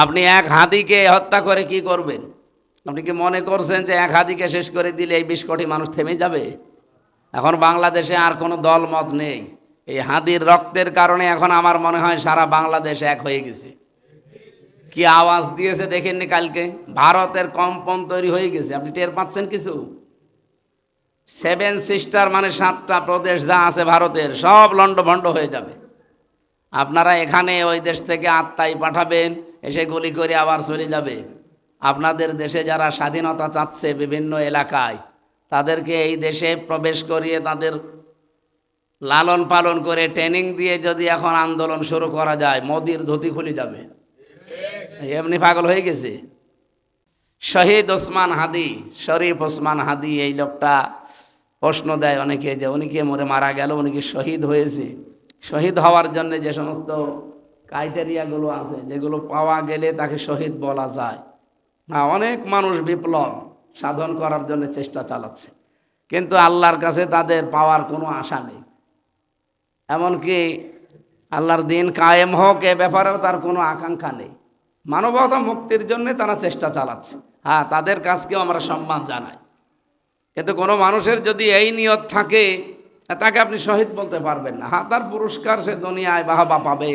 আপনি এক হাতিকে হত্যা করে কি করবেন? আপনি কি মনে করছেন যে এক হাতিকে শেষ করে দিলে এই 20 কোটি মানুষ থেমে যাবে? এখন বাংলাদেশে আর কোনো দল মত নেই। এই হাতির রক্তের কারণে এখন আমার মনে হয় সারা বাংলাদেশ এক হয়ে গেছে। কি আওয়াজ দিয়েছে দেখেননি কালকে? ভারতের কম্পন তৈরি হয়ে গেছে, আপনি টের পাচ্ছেন কিছু? 7 সিস্টার মানে 7টা প্রদেশ যা আছে ভারতের সব লন্ডভন্ড হয়ে যাবে। আপনারা এখানে ওই দেশ থেকে আত্মাই পাঠাবেন, এসে গুলি করে আবার চলে যাবে। আপনাদের দেশে যারা স্বাধীনতা চাচ্ছে বিভিন্ন এলাকায়, তাদেরকে এই দেশে প্রবেশ করিয়ে তাদের লালন পালন করে ট্রেনিং দিয়ে যদি এখন আন্দোলন শুরু করা যায়, মোদির ধুতি খুলে যাবে। এমনি পাগল হয়ে গেছে। শহীদ ওসমান হাদি, শরীফ ওসমান হাদি, এই লোকটা প্রশ্ন দেয় অনেকে যে উনি কে মরে মারা গেল, উনি কি শহীদ হয়েছে? শহীদ হওয়ার জন্য যে সমস্ত ক্রাইটেরিয়াগুলো আছে, যেগুলো পাওয়া গেলে তাকে শহীদ বলা যায়। হ্যাঁ, অনেক মানুষ বিপ্লব সাধন করার জন্য চেষ্টা চালাচ্ছে, কিন্তু আল্লাহর কাছে তাদের পাওয়ার কোনো আশা নেই। এমনকি আল্লাহর দিন কায়েম হোক এ ব্যাপারেও তার কোনো আকাঙ্ক্ষা নেই। মানবতা মুক্তির জন্য তারা চেষ্টা চালাচ্ছে। হ্যাঁ, তাদের কাজকেও আমরা সম্মান জানাই, কিন্তু কোনো মানুষের যদি এই নিয়ত থাকে, তাকে আপনি শহীদ বলতে পারবেন না। হ্যাঁ, তার পুরস্কার সে দুনিয়ায় বাহবা পাবে,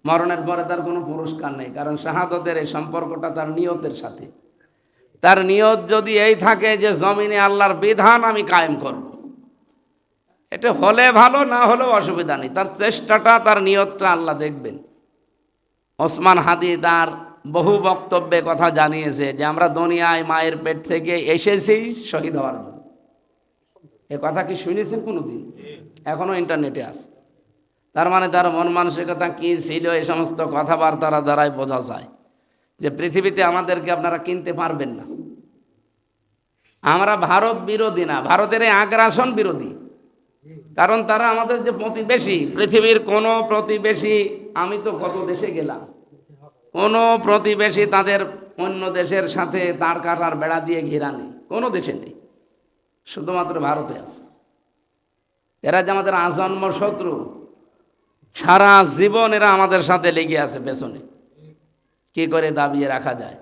মরণের পরে তার কোনো পুরস্কার নেই, কারণ শাহাদতের এই সম্পর্কটা তার নিয়তের সাথে। তার নিয়ত যদি এই থাকে যে জমিনে আল্লাহর বিধান আমি কায়েম করব, এটা হলে ভালো, না হলেও অসুবিধা নেই। তার চেষ্টাটা, তার নিয়তটা আল্লাহ দেখবেন। ওসমান হাদি তার বহু বক্তব্যে কথা জানিয়েছে যে আমরা দুনিয়ায় মায়ের পেট থেকে এসেছি শহীদ হওয়ার জন্য। এ কথা কি শুনেছেন কোনোদিন? এখনো ইন্টারনেটে আছে। তার মানে তার মন মানসিকতা কি ছিল, এই সমস্ত কথাবার্তার দ্বারাই বোঝা যায় যে পৃথিবীতে আমাদেরকে আপনারা কিনতে পারবেন না। আমরা ভারত বিরোধী না, ভারতের এই আগ্রাসন বিরোধী। কারণ তারা আমাদের যে প্রতিবেশী, পৃথিবীর কোনো প্রতিবেশী, আমি তো কত দেশে গেলাম, কোনো প্রতিবেশী তাদের অন্য দেশের সাথে তার কাটার বেড়া দিয়ে ঘেরা নেই, কোনো দেশে নেই, শুধুমাত্র ভারতে আছে। এরা যে আমাদের আজন্ম শত্রু, সারা জীবন এরা আমাদের সাথে লেগে আছে পেছনে। কি করে দাবিয়ে রাখা যায়?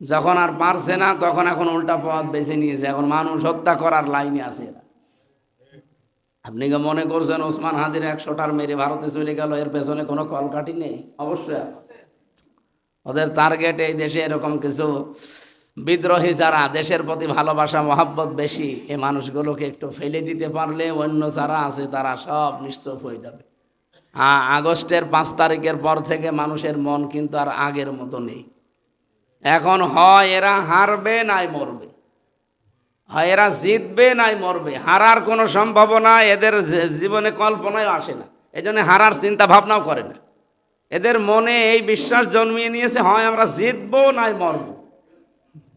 যখন আর পারছে না, তখন এখন উল্টা পথ বেছে নিয়েছে, এখন মানুষ হত্যা করার লাইনে আছে এরা। আপনি কি মনে করছেন ওসমান হাদির 100টার মেরে ভারতে চলে গেল, এর পেছনে কোনো কলকাঠি নেই? অবশ্যই আছে। ওদের টার্গেট এই দেশে এরকম কিছু বিদ্রোহী যারা দেশের প্রতি ভালোবাসা মহাব্বত বেশি, এই মানুষগুলোকে একটু ফেলে দিতে পারলে অন্য যারা আছে তারা সব নিশ্চুপ হয়ে যাবে। আগস্টের 5 তারিখের পর থেকে মানুষের মন কিন্তু আর আগের মতো নেই। এখন হয় এরা হারবে নাই মরবে, হয় এরা জিতবে নাই মরবে। হারার কোনো সম্ভাবনা এদের জীবনে কল্পনায় আসে না, এই জন্য হারার চিন্তা ভাবনাও করে না। এদের মনে এই বিশ্বাস জন্মিয়ে নিয়েছে, হয় আমরা জিতবো নাই মরবো।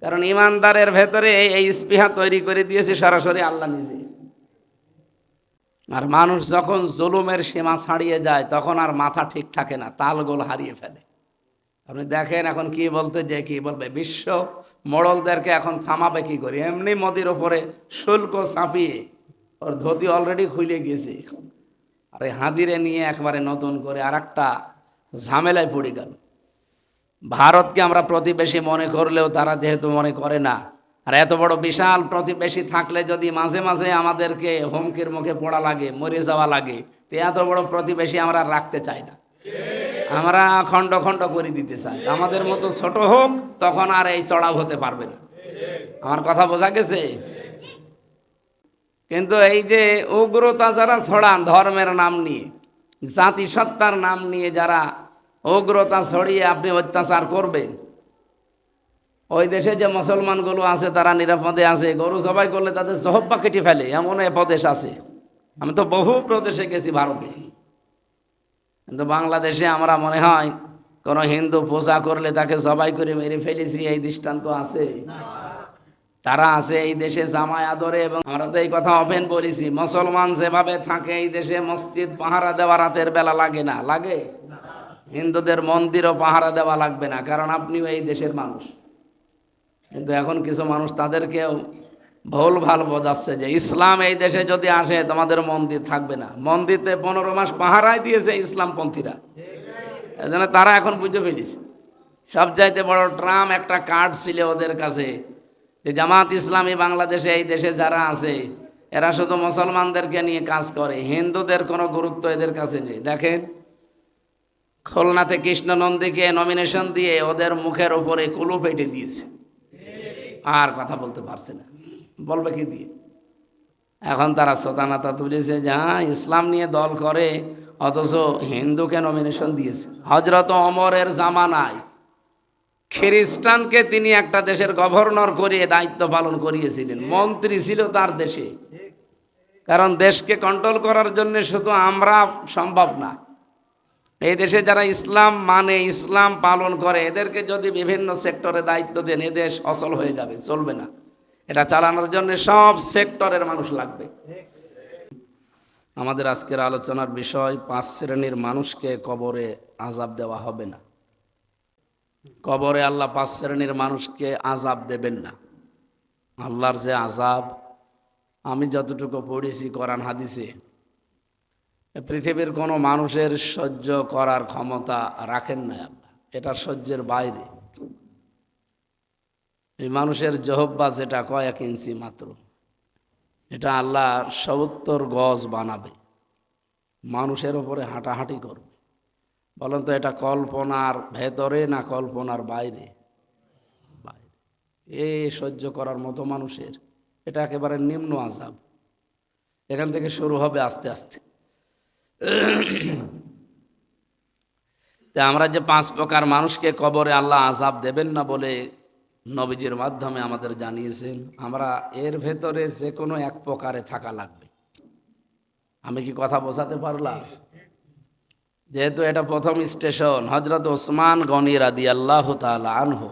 কারণ ইমানদারের ভেতরে এই স্পৃহা তৈরি করে দিয়েছে সরাসরি আল্লাহ নিজে। আর মানুষ যখন জুলুমের সীমা ছাড়িয়ে যায়, তখন আর মাথা ঠিক থাকে না, তালগোল হারিয়ে ফেলে। আপনি দেখেন এখন কি বলতে যে কি বলবে, বিশ্ব মোড়লদেরকে এখন থামাবে কি করে? এমনি মোদির ওপরে শুল্ক চাপিয়ে ওর ধুতি অলরেডি খুলে গেছে, আর এই হাদিরে নিয়ে একবারে নতুন করে আর একটা ঝামেলায় পড়ে গেল। ভারতকে আমরা প্রতিবেশী মনে করলেও তারা যেহেতু মনে করে না, আর এত বড় বিশাল প্রতিবেশী থাকলে যদি মাঝে মাঝে আমাদেরকে হুমকির মুখে পড়া লাগে, মরে যাওয়া লাগে, তো এত বড় প্রতিবেশী আমরা রাখতে চাই না, আমরা খণ্ড খণ্ড করে দিতে চাই। আমাদের মতো ছোট হোক, তখন আর এই চড়াও হতে পারবে না। আমার কথা বোঝা গেছে? কিন্তু এই যে উগ্রতা যারা ছড়ান ধর্মের নাম নিয়ে, জাতিসত্তার নাম নিয়ে যারা উগ্রতা ছড়িয়ে আপনি অত্যাচার করবেন, ওই দেশে যে মুসলমানগুলো আছে তারা নিরাপদে আছে, গরু জবাই করলে তাদের জহব্বা কেটে ফেলে, এমন প্রদেশ আছে। আমি তো বহু প্রদেশে গেছি ভারতে, কিন্তু বাংলাদেশে আমরা মনে হয় কোনো হিন্দু পূজা করলে তাকে জবাই করে মেরে ফেলেছি, এই দৃষ্টান্ত আছে? তারা আছে এই দেশে জামায় আদরে। এবং আমরা তো এই কথা ওপেন বলেছি, মুসলমান যেভাবে থাকে এই দেশে মসজিদ পাহারা দেওয়া রাতের বেলা লাগে না? লাগে? হিন্দুদের মন্দিরও পাহারা দেওয়া লাগবে না, কারণ আপনিও এই দেশের মানুষ। কিন্তু এখন কিছু মানুষ তাদেরকেও ভুল ভাল বোঝাচ্ছে যে ইসলাম এই দেশে যদি আসে তোমাদের মন্দির থাকবে না। মন্দিরে 15 মাস পাহারায় দিয়েছে ইসলামপন্থীরা, এই জন্য তারা এখন বুঝে ফেলেছে সবচাইতে বড় ট্রাম একটা কার্ড ছিল ওদের কাছে, যে জামাত ইসলামী বাংলাদেশে এই দেশে যারা আছে এরা শুধু মুসলমানদেরকে নিয়ে কাজ করে, হিন্দুদের কোনো গুরুত্ব এদের কাছে নেই। দেখেন খুলনাতে কৃষ্ণ নন্দীকে নমিনেশন দিয়ে ওদের মুখের উপরে কুলুপ এঁটে দিয়েছে, আর কথা বলতে পারছে না, বলবে কি দিয়ে? এখন তারা সোতানাতা তুলেছে যে হ্যাঁ ইসলাম নিয়ে দল করে, অথচ হিন্দুকে নমিনেশন দিয়েছে। হজরত ওমরের জামানায় খ্রিস্টানকে তিনি একটা দেশের গভর্নর করিয়ে দায়িত্ব পালন করিয়েছিলেন, মন্ত্রী ছিল তার দেশে। কারণ দেশকে কন্ট্রোল করার জন্য শুধু আমরা সম্ভব না, এই দেশে যারা ইসলাম মানে ইসলাম পালন করে এদেরকে যদি বিভিন্ন সেক্টরে দায়িত্ব দেন এ দেশ অচল হয়ে যাবে, চলবে না। এটা চালানোর জন্য সব সেক্টরের মানুষ লাগবে। আমাদের আজকের আলোচনার বিষয় 5 শ্রেণীর মানুষকে কবরে আযাব দেওয়া হবে না। কবরে আল্লাহ 5 শ্রেণীর মানুষকে আযাব দেবেন না। আল্লাহর যে আযাব আমি যতটুকু পড়েছি কোরআন হাদিসে, পৃথিবীর কোনো মানুষের সহ্য করার ক্ষমতা রাখেন না আল্লাহ, এটা সহ্যের বাইরে। এই মানুষের জহব্বা যেটা কয়েক ইঞ্চি মাত্র, এটা আল্লাহ 70 গজ বানাবে, মানুষের ওপরে হাঁটাহাঁটি করবে। বলেন তো এটা কল্পনার ভেতরে না কল্পনার বাইরে? বাইরে। সহ্য করার মতো মানুষের এটা একেবারে নিম্ন আযাব, এখান থেকে শুরু হবে আস্তে আস্তে। আমরা যে 5 প্রকার মানুষকে কবরে আল্লাহ আযাব দেবেন না বলে নবীজির মাধ্যমে আমাদের জানিয়েছেন, আমরা এর ভেতরে যে কোনো এক প্রকারে থাকা লাগবে। আমি কি কথা বোঝাতে পারলাম? যেহেতু এটা প্রথম স্টেশন, হযরত ওসমান গনি রাদিয়াল্লাহু তাআলা আনহু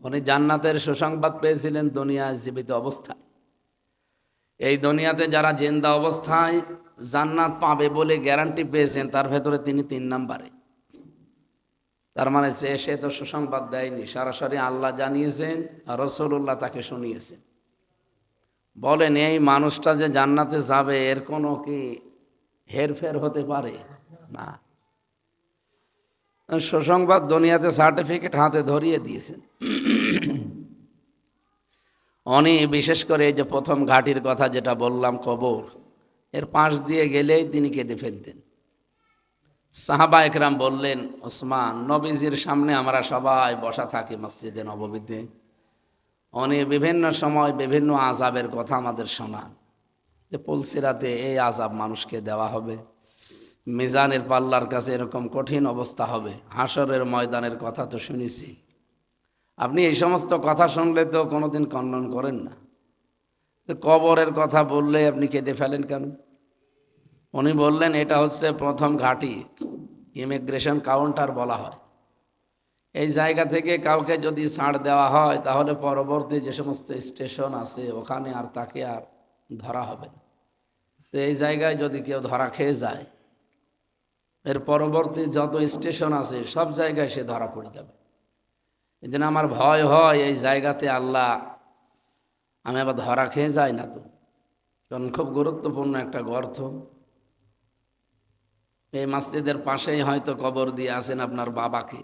উনি জান্নাতের সুসংবাদ পেয়েছিলেন দুনিয়ায় জীবিত অবস্থায়। এই দুনিয়াতে যারা জিন্দা অবস্থায় জান্নাত পাবে বলে গ্যারান্টি পেয়েছেন তার ভেতরে তিনি 3 নম্বরে। তার মানে সে তো সুসংবাদ দেয়নি, সরাসরি আল্লাহ জানিয়েছেন আর রাসূলুল্লাহ তাকে শুনিয়েছেন। বলেন এই মানুষটা যে জান্নাতে যাবে এর কোনো কি হেরফের হতে পারে? না। সুসংবাদ দুনিয়াতে সার্টিফিকেট হাতে ধরিয়ে দিয়েছেন। উনি বিশেষ করে এই যে প্রথম ঘাটির কথা যেটা বললাম কবর, এর পাশ দিয়ে গেলেই তিনি কেঁদে ফেলতেন। সাহাবা একরাম বললেন, ওসমান নবীজির সামনে আমরা সবাই বসা থাকি মসজিদে নববীতে, উনি বিভিন্ন সময় বিভিন্ন আযাবের কথা আমাদের শোনান, যে পুলসিরাতে এই আযাব মানুষকে দেওয়া হবে, মিজানের পাল্লার কাছে এরকম কঠিন অবস্থা হবে, হাসরের ময়দানের কথা তো শুনেছি। আপনি এই সমস্ত কথা শুনলে তো কোনোদিন খণ্ডন করেন না, তো কবরের কথা বললে আপনি কেঁদে ফেলেন কেন? উনি বললেন এটা হচ্ছে প্রথম ঘাঁটি, ইমিগ্রেশন কাউন্টার বলা হয়। এই জায়গা থেকে কাউকে যদি ছাড় দেওয়া হয় তাহলে পরবর্তী যে সমস্ত স্টেশন আছে ওখানে আর তাকে আর ধরা হবে না। তো এই জায়গায় যদি কেউ ধরা খেয়ে যায়, এর পরবর্তী যত স্টেশন আছে সব জায়গায় সে ধরা পড়ে যাবে। এই জন্য আমার ভয় হয় এই জায়গাতে আল্লাহ আমি আবার ধরা খেয়ে যাই না তো, কারণ খুব গুরুত্বপূর্ণ একটা গর্ত। এই মসজিদের পাশেই হয়তো কবর দিয়ে আছেন আপনার বাবাকে,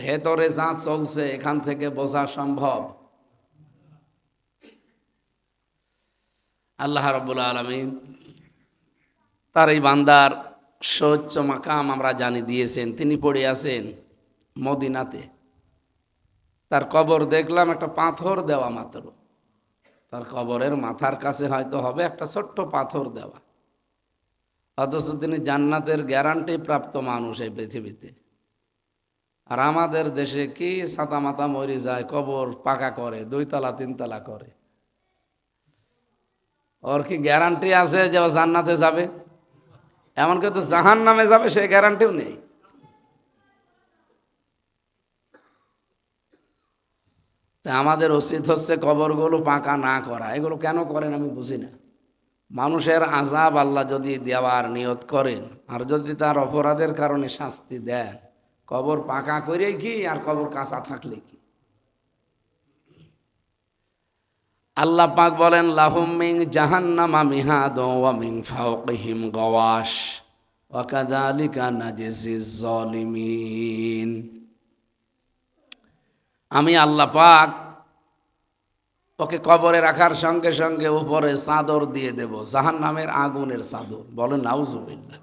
ভেতরে যা চলছে এখান থেকে বোঝা সম্ভব। আল্লাহ রাব্বুল আলামিন তার এই বান্দার সর্বোচ্চ মাকাম আমরা জানি দিয়েছেন, তিনি পড়ে আছেন মদিনাতে। তার কবর দেখলাম একটা পাথর দেওয়া মাত্র, তার কবরের মাথার কাছে হয়তো হবে একটা ছোট্ট পাথর দেওয়া, অথচ তিনি জান্নাতের গ্যারান্টি প্রাপ্ত মানুষ এই পৃথিবীতে। আর আমাদের দেশে কি ছাতা মাথা মরে যায়, কবর পাকা করে 2 তলা 3 তলা করে। ওর কি গ্যারান্টি আছে যে ও জান্নাতে যাবে? এমনকি তো জাহান্নামে যাবে সেই গ্যারান্টিও নেই। তা আমাদের উচিত হচ্ছে কবরগুলো পাকা না করা। এগুলো কেন করেন আমি বুঝি না। মানুষের আযাব আল্লাহ যদি দেওয়ার নিয়ত করেন আর যদি তার অপরাধের কারণে শাস্তি দেন, কবর পাকা করেই কি আর কবর কাঁচা থাকলে কি? আল্লাহ পাক বলেন লাহুম মিন জাহান্নামা মিহাদুন ওয়া মিন ফাওকিহিম গাওয়াশ ওয়া কাযালিকা নাজজিজ জালিমিন। আমি আল্লাহ পাক ওকে কবরে রাখার সঙ্গে সঙ্গে উপরে চাদর দিয়ে দেব, জাহান্নামের আগুনের চাদর, বলেন নাউজুবিল্লাহ।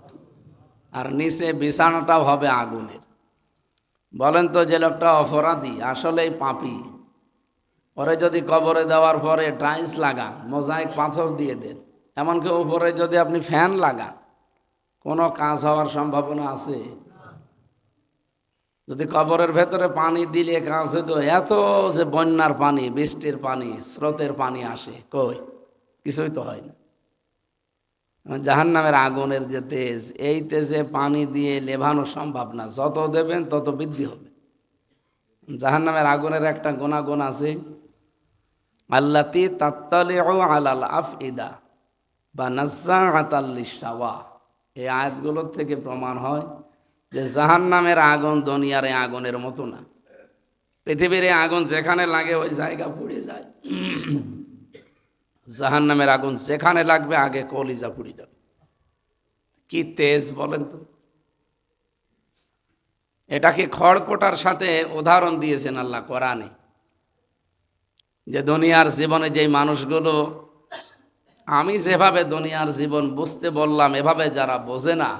আর নিচে বিছানাটাও হবে আগুনের। বলেন তো, যে লোকটা অপরাধী, আসলেই পাপী, পরে যদি কবরে দেওয়ার পরে টাইলস লাগান, মোজাইক পাথর দিয়ে দেন, এমনকি উপরে যদি আপনি ফ্যান লাগান, কোনো কাজ হওয়ার সম্ভাবনা আছে? যদি কবরের ভেতরে পানি দিলে কাজ হতো, এত যে বন্যার পানি, বৃষ্টির পানি, স্রোতের পানি আসে, কই কিছুই তো হয় না। জাহান্নামের আগুনের যে তেজ, এই তেজে পানি দিয়ে লেভানো সম্ভব না, যত দেবেন তত বৃদ্ধি হবে। জাহান্নামের আগুনের একটা গুণাগুণ আছে, আল্লাতি তাত্তালিউ আলাল আফইদা বা নাজ্জাআতাল লিশাওয়া। এই আয়াতগুলোর থেকে প্রমাণ হয় যে জাহান্নামের আগুন দুনিয়ার আগুনের মতো না। পৃথিবীর আগুন যেখানে লাগে ওই জায়গা পুড়ে যায়, জাহান্নামের আগুন যেখানে লাগবে আগে কলিজা পুড়ে যাবে। কি তেজ বলেন তো! এটাকে খড়কোটার সাথে উদাহরণ দিয়েছেন আল্লাহ কোরআনে, যে দুনিয়ার জীবনে যেই মানুষগুলো আমি যেভাবে দুনিয়ার জীবন বুঝতে বললাম এভাবে যারা বোঝে না,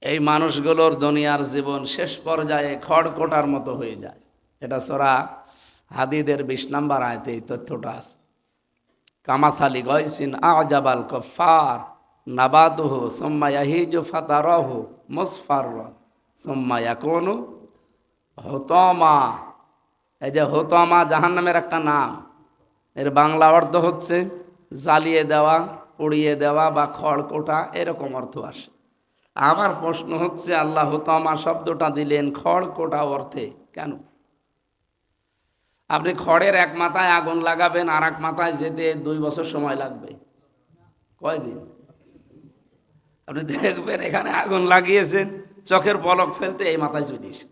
এই মানুষগুলোর দুনিয়ার জীবন শেষ পর্যায়ে খড়কোটার মতো হয়ে যায়। এটা সূরা হাদীদের 20 নম্বর আয়াতে এই তথ্যটা আছে। কামাসালি গয়সিন আজাবাল কুফার নাবাতুহু সুম্মা ইয়াহিজু ফাতারাহু মুসফাররা সুম্মা ইয়াকুনু হুতামা। এই যে হুতামা জাহান্নামের একটা নাম, এর বাংলা অর্থ হচ্ছে জ্বালিয়ে দেওয়া, পুড়িয়ে দেওয়া বা খড়কোটা, এরকম অর্থ আসে। আমার প্রশ্ন হচ্ছে, আল্লাহ হুতামা শব্দটা দিলেন খড়কোটা অর্থে কেন? আপনি খড়ের এক মাথায় আগুন লাগাবেন, আর এক মাথায় যেতে 2 বছর সময় লাগবে, কয়দিন? আপনি দেখবেন এখানে আগুন লাগিয়েছেন, চোখের পলক ফেলতে এই মাথায় চলে এসে।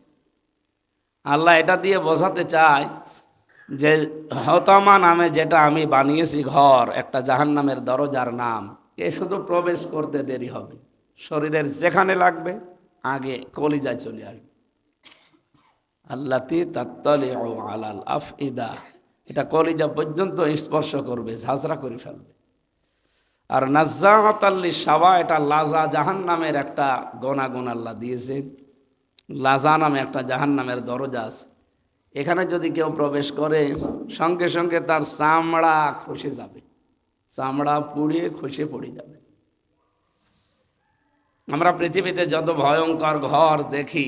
আল্লাহ এটা দিয়ে বোঝাতে চায় যে হুতামা নামে যেটা আমি বানিয়েছি ঘর, একটা জাহান্নামের দরজার নাম, এ শুধু প্রবেশ করতে দেরি হবে, শরীরের যেখানে লাগবে আগে কলিজায় চলে আসবে। আল্লাতি তাত্তালিউ আলাল আফইদা, এটা কলিজা পর্যন্ত স্পর্শ করবে, ঝাঁঝরা করে ফেলবে। আর নাজ্জাআতাল লিশাওয়া, এটা লাজা জাহান্নামের একটা গুণাগুণ আল্লাহ দিয়েছে। লাজা নামে একটা জাহান্নামের দরজা আছে, এখানে যদি কেউ প্রবেশ করে সঙ্গে সঙ্গে তার চামড়া খসে যাবে, চামড়া পুড়িয়ে খসে পড়ে যাবে। আমরা পৃথিবীতে যত ভয়ঙ্কর ঘর দেখি,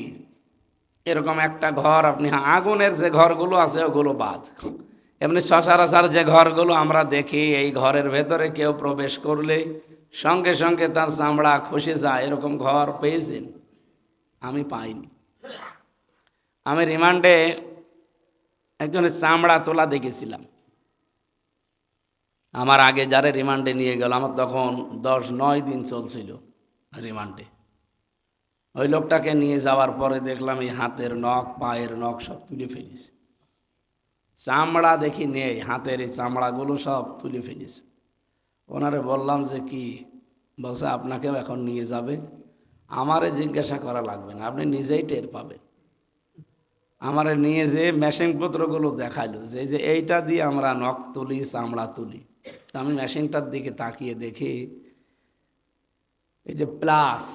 এরকম একটা ঘর আপনি, আগুনের যে ঘরগুলো আছে ওগুলো বাদ, এমনি সচরাচর যে ঘরগুলো আমরা দেখি, এই ঘরের ভেতরে কেউ প্রবেশ করলে সঙ্গে সঙ্গে তার চামড়া খসে যায়, এরকম ঘর পেয়েছেন? আমি পাইনি। আমি রিমান্ডে একজনের চামড়া তোলা দেখেছিলাম। আমার আগে যারা রিমান্ডে নিয়ে গেল, আমার তখন 10-9 দিন চলছিল রিমান্ডে। ওই লোকটাকে নিয়ে যাওয়ার পরে দেখলাম এই হাতের নখ, পায়ের নখ সব তুলে ফেলেছে, চামড়া দেখি নেই, হাতের এই চামড়াগুলো সব তুলে ফেলেছে। ওনারে বললাম যে কি? বলছে আপনাকেও এখন নিয়ে যাবে, আমারে জিজ্ঞাসা করা লাগবে না, আপনি নিজেই টের পাবেন। আমারে নিয়ে যে মেশিনপত্রগুলো দেখাইলো, যে এইটা দিয়ে আমরা নখ তুলি, চামড়া তুলি। আমি মেশিনটার দিকে তাকিয়ে দেখি, এই যে প্লাস,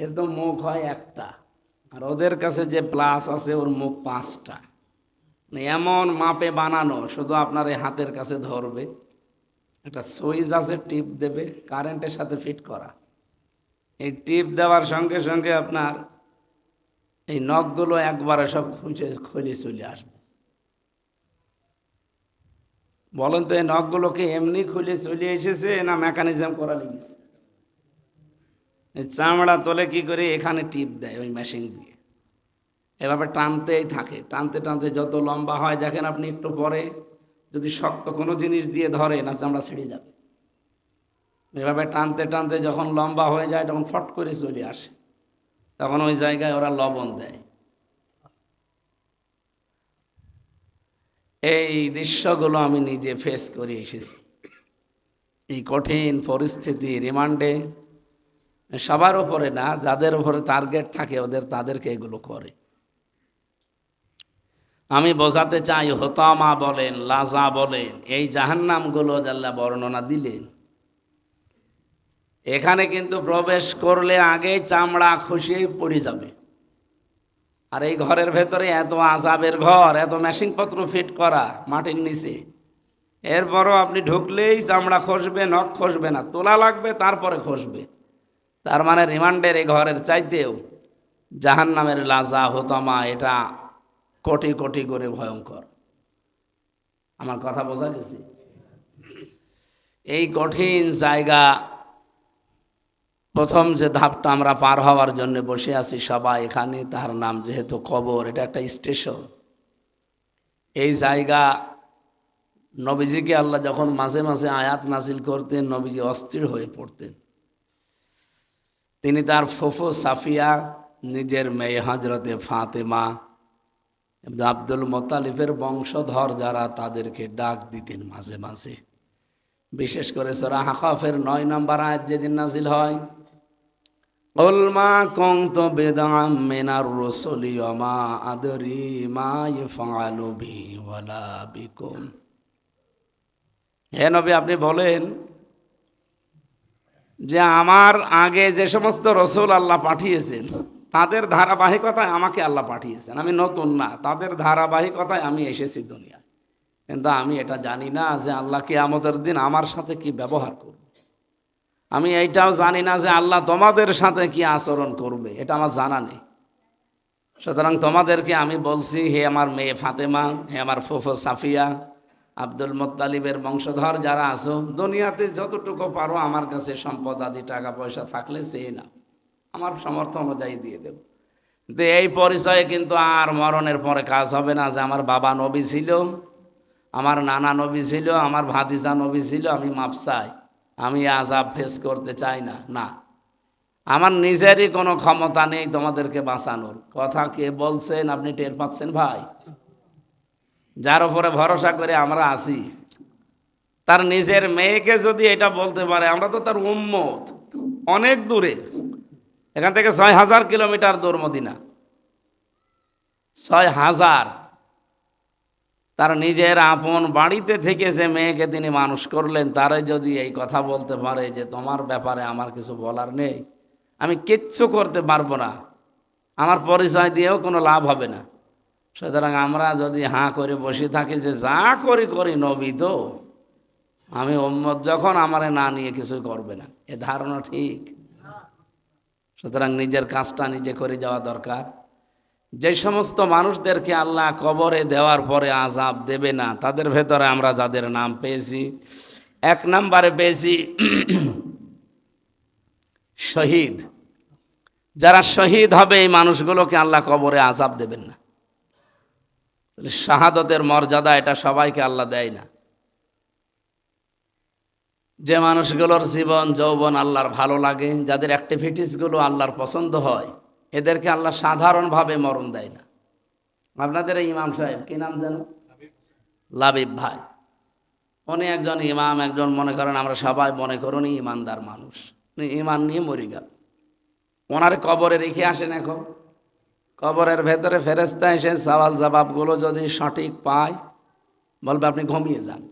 এর তো মুখ হয় একটা, আর ওদের কাছে যে প্লাস আছে ওর মুখ 5টা। এমন মাপে বানানো, শুধু আপনার এই হাতের কাছে ধরবে, একটা সুইচ আছে, টিপ দেবে, কারেন্টের সাথে ফিট করা। এই টিপ দেওয়ার সঙ্গে সঙ্গে আপনার এই নখগুলো একবারে সব খুলে চলে আসবে। বলেন তো, এই নখগুলোকে এমনি খুলে চলে এসেছে না মেকানিজম করা লেগেছে? এই চামড়া তোলে কি করে? এখানে টিপ দেয় ওই মেশিন দিয়ে, এভাবে টানতেই থাকে, টানতে টানতে যত লম্বা হয়, দেখেন আপনি একটু পরে যদি শক্ত কোনো জিনিস দিয়ে ধরে না, চামড়া ছিঁড়ে যাবে। এভাবে টানতে টানতে যখন লম্বা হয়ে যায়, তখন ফট করে চলে আসে, তখন ওই জায়গায় ওরা লবণ দেয়। এই দৃশ্যগুলো আমি নিজে ফেস করে এসেছি। এই কঠিন পরিস্থিতি রিমান্ডে সবার উপরে না, যাদের উপরে টার্গেট থাকে তাদেরকে এগুলো করে। আমি বোঝাতে চাই, হোতামা বলেন, লাজা বলেন, এই জাহান্নামগুলো আল্লাহ বর্ণনা দিলেন। এখানে কিন্তু প্রবেশ করলে আগেই চামড়া খসিয়ে পড়ে যাবে। আর এই ঘরের ভেতরে এত আযাবের ঘর, এত মেশিনপত্র ফিট করা মাটির নিচে, এরপরও আপনি ঢুকলেই চামড়া খসবে, নখ খসবে না, তোলা লাগবে তারপরে খসবে। তার মানে রিমান্ডের এই ঘরের চাইতেও জাহান্নামের লাজা হোতামা এটা কোটি কোটি করে ভয়ঙ্কর। আমার কথা বোঝা গেছে? এই কঠিন জায়গা, প্রথম যে ধাপটা আমরা পার হওয়ার জন্য বসে আছি সবাই এখানে, তার নাম যেহেতু কবর, এটা একটা স্টেশন। এই জায়গা নবীজিকে আল্লাহ যখন মাঝে মাঝে আয়াত নাজিল করতেন, নবীজি অস্থির হয়ে পড়তেন। তিনি তার ফুফু সাফিয়া, নিজের মেয়ে হজরতে ফাতেমা, আব্দুল মোত্তালিবের বংশধর যারা, তাদেরকে ডাক দিতেন মাঝে মাঝে। বিশেষ করে সূরা আহকাফের ৯ নম্বর আয়াত যেদিন নাজিল হয়, কুল মা কুনতু বিদআম মিনার রুসুলি ওয়া মা আদরি মা ইফআলু বি ওয়ালা বিকুম। হে নবী, আপনি বলেন যে আমার আগে যে সমস্ত রসুল আল্লাহ পাঠিয়েছেন তাদের ধারাবাহিকতায় আমাকে আল্লাহ পাঠিয়েছেন। আমি নতুন না, তাদের ধারাবাহিকতায় আমি এসেছি দুনিয়ায়। কিন্তু আমি এটা জানি না যে আল্লাহ কিয়ামতের দিন আমার সাথে কি ব্যবহার করবে। আমি এইটাও জানি না যে আল্লাহ তোমাদের সাথে কি আচরণ করবে, এটা আমার জানা নেই। সুতরাং তোমাদেরকে আমি বলছি, হে আমার মেয়ে ফাতেমা, হে আমার ফুফু সাফিয়া, আব্দুল মোত্তালিবের বংশধর যারা আছো, দুনিয়াতে যতটুকু পারো আমার কাছে সম্পদ আদি টাকা পয়সা থাকলে চেয়ে নাও, আমার সামর্থ্য অনুযায়ী দিয়ে দেব। কিন্তু এই পরিচয়ে কিন্তু আর মরণের পরে কাজ হবে না যে আমার বাবা নবী ছিল, আমার নানা নবী ছিল, আমার ভাতিজা নবী ছিল, আমি মাপ চাই, আমি আযাব ফেস করতে চাই না। না, আমার নিজেরই কোনো ক্ষমতা নেই তোমাদেরকে বাঁচানোর। কথা কে বলছেন আপনি টের পাচ্ছেন ভাই? যার উপরে ভরসা করে আমরা আছি, তার নিজের মেয়েকে যদি এটা বলতে পারে, আমরা তো তার উম্মত, অনেক দূরে, এখান থেকে ৬,০০০ কিলোমিটার দূর মদিনা, ৬,০০০। তার নিজের আপন বাড়িতে থেকে যে মেয়েকে তিনি মানুষ করলেন, তারে যদি এই কথা বলতে পারে যে তোমার ব্যাপারে আমার কিছু বলার নেই, আমি কিচ্ছু করতে পারবো না, আমার পরিচয় দিয়েও কোনো লাভ হবে না। সুতরাং আমরা যদি হাঁ করে বসে থাকি যে যা করি করি, নবী তো, আমি উম্মত যখন আমারে না নিয়ে কিছু করবে না, এ ধারণা ঠিক? সুতরাং নিজের কাজটা নিজে করে যাওয়া দরকার। যে সমস্ত মানুষদেরকে আল্লাহ কবরে দেওয়ার পরে আযাব দেবে না, তাদের ভেতরে আমরা যাদের নাম পেয়েছি, ১ নম্বরে পেয়েছি শহীদ। যারা শহীদ হবে এই মানুষগুলোকে আল্লাহ কবরে আযাব দেবেন না। শাহাদতের মর্যাদা এটা সবাইকে আল্লাহ দেয় না। যে মানুষগুলোর জীবন যৌবন আল্লাহর ভালো লাগে, যাদের অ্যাক্টিভিটিসগুলো আল্লাহর পছন্দ হয়, এদেরকে আল্লাহ সাধারণভাবে মরণ দেয় না। আপনাদের এই ইমাম সাহেব কি নাম যেন? লাবিব ভাই। উনি একজন ইমাম, একজন মনে করেন আমরা সবাই মনে করুন ইমানদার মানুষ, ইমান নিয়ে মরে গেল। ওনার কবরে রেখে আসেন, এখন কবরের ভেতরে ফেরেশতা এসে সওয়াল জবাবগুলো যদি সঠিক পায়, বলবে আপনি ঘুমিয়ে যান।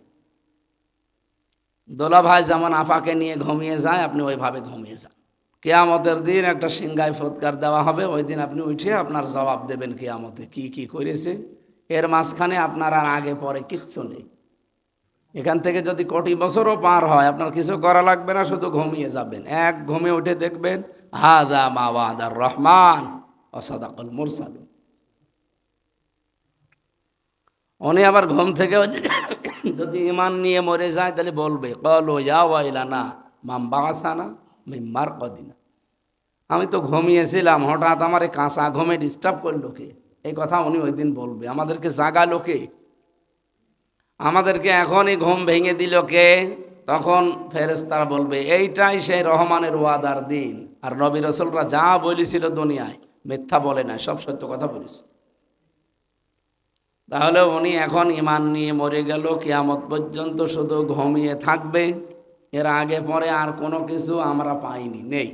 দোলা ভাই যেমন আফাকে নিয়ে ঘুমিয়ে যায়, আপনি ওইভাবে ঘুমিয়ে যান। কিয়ামতের দিন একটা সিংহায় ফুৎকার দেওয়া হবে, ওই দিন আপনি উঠে আপনার জবাব দেবেন কিয়ামতে কি কি করেছে। এর মাঝখানে আপনার আর আগে পরে কিচ্ছু নেই। এখান থেকে যদি কোটি বছরও পার হয়, আপনার কিছু করা লাগবে না, শুধু ঘুমিয়ে যাবেন। এক ঘুমে উঠে দেখবেন হাযা মা ওয়াদার রহমান ওয়া সাদাকাল মুরসালুন। উনি আবার ঘুম থেকে যদি ঈমান নিয়ে মরে যায়, তাহলে বলবে ক্বালু ইয়া ওয়াইলানা মান বাআসানা মিন মারকাদিনা। আমি তো ঘুমিয়েছিলাম, হঠাৎ আমার এই কাঁচা ঘুমে ডিস্টার্ব করলো কে? এই কথা উনি ওই দিন বলবে। আমাদেরকে জাগালো কে? আমাদেরকে এখনই ঘুম ভেঙে দিল কে? তখন ফেরেশতারা বলবে এইটাই সেই রহমানের ওয়াদার দিন। আর নবী রাসূলরা যা বলেছিল দুনিয়ায় মিথ্যা বলে না, সব সত্য কথা বলেছে। তাহলে উনি এখন ঈমান নিয়ে মরে গেল, কিয়ামত পর্যন্ত শুধু ঘুমিয়ে থাকবে। এর আগে পরে আর কোনো কিছু আমরা পাইনি, নেই।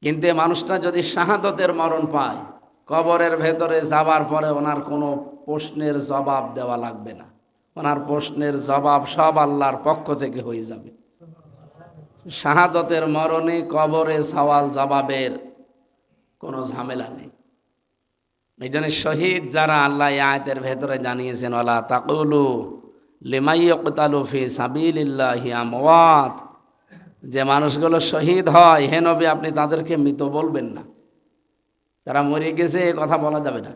কিন্তু মানুষটা যদি শাহাদতের মরণ পায়, কবরের ভেতরে যাবার পরে ওনার কোনো প্রশ্নের জবাব দেওয়া লাগবে না, ওনার প্রশ্নের জবাব সব আল্লাহর পক্ষ থেকে হয়ে যাবে। শাহাদতের মরণে কবরে সওয়াল জবাবের কোনো ঝামেলা নেই। এই জন্য শহীদ যারা আল্লাহ এই আয়াতের ভেতরে জানিয়েছেন, ওয়ালা তাকুলু লিমান ইউকতালু ফি সাবিলিল্লাহি আমওয়াত, যে মানুষগুলো শহীদ হয়, হে নবী আপনি তাদেরকে মৃত বলবেন না, তারা মরে গেছে এ কথা বলা যাবে না।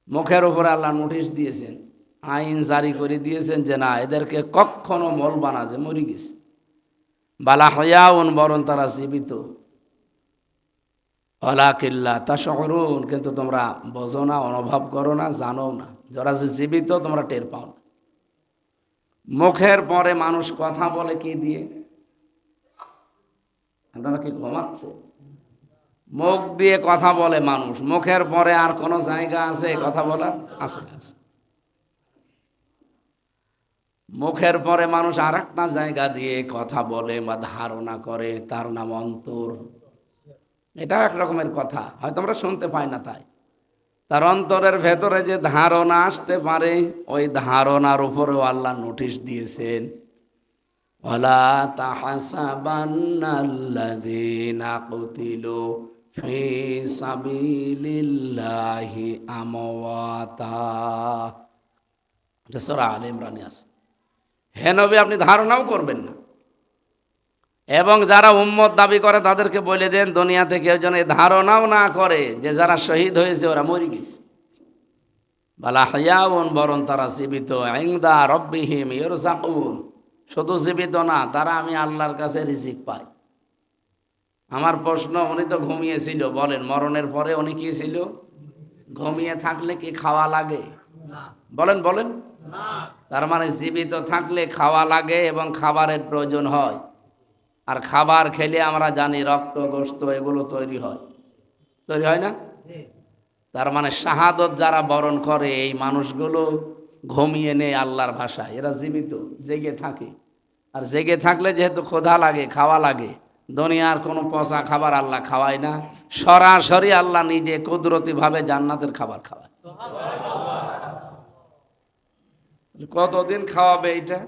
মুখের উপরে আল্লাহ নোটিশ দিয়েছেন, আইন জারি করে দিয়েছেন যে না, এদেরকে কখনো বলবা না যে মরে গেছে। বালা হয়াউন, বরং তারা জীবিত। ওয়ালাকিল্লা তাশউরুন, কিন্তু তোমরা বোঝো না, অনুভব করো না, জানো না। যারা যে জীবিত তোমরা টের পাও না। মুখের পরে মানুষ কথা বলে কি দিয়ে? আপনারা কি ঘুমাচ্ছে? মুখ দিয়ে কথা বলে মানুষ, মুখের পরে আর কোনো জায়গা আছে কথা বলার? আছে। মুখের পরে মানুষ আর একটা জায়গা দিয়ে কথা বলে বা ধারণা করে, তার নাম অন্তর। এটাও এক রকমের কথা, হয়তো আমরা শুনতে পাই না। তাই তার অন্তরের ভেতরে যে ধারণা আসতে পারে, ওই ধারণার উপরেও আল্লাহ নোটিশ দিয়েছেন, ওয়ালা তাহসাবান্নাল্লাযীনা কুতিলু ফি সাবিলিল্লাহি আমওয়াতা। এটা সূরা আলে ইমরানে আছে। হে নবী আপনি ধারণাও করবেন না, এবং যারা উম্মত দাবি করে তাদেরকে বলে দেন দুনিয়াতে কেউ যেন ধারণাও না করে যে যারা শহীদ হয়েছে ওরা মরে গেছে। বালা হায়াউন, বরং তারা জীবিত। ইনদা রব্বিহিম ইরযাকুন, শুধু জীবিত না, তারা আমি আল্লাহর কাছে রিজিক পাই। আমার প্রশ্ন, উনি তো ঘুমিয়েছিল, বলেন মরণের পরে উনি কি ছিল? ঘুমিয়ে থাকলে কি খাওয়া লাগে? বলেন বলেন। তার মানে জীবিত থাকলে খাওয়া লাগে এবং খাবারের প্রয়োজন হয়। আর খাবার খেলে আমরা জানি রক্ত গোশত এগুলো তৈরি হয় না? তার মানে শাহাদত যারা বরণ করে এই মানুষগুলো ঘুমিয়ে নেই আল্লাহর ভাষায়, এরা জীবিত, জেগে থাকে। আর জেগে থাকলে যেহেতু ক্ষুধা লাগে, খাওয়া লাগে, দুনিয়ার কোনো পচা খাবার আল্লাহ খাওয়ায় না, সরাসরি আল্লাহ নিজে কুদরতিভাবে জান্নাতের খাবার খাওয়ায়। কতদিন খাওয়াবে এটা?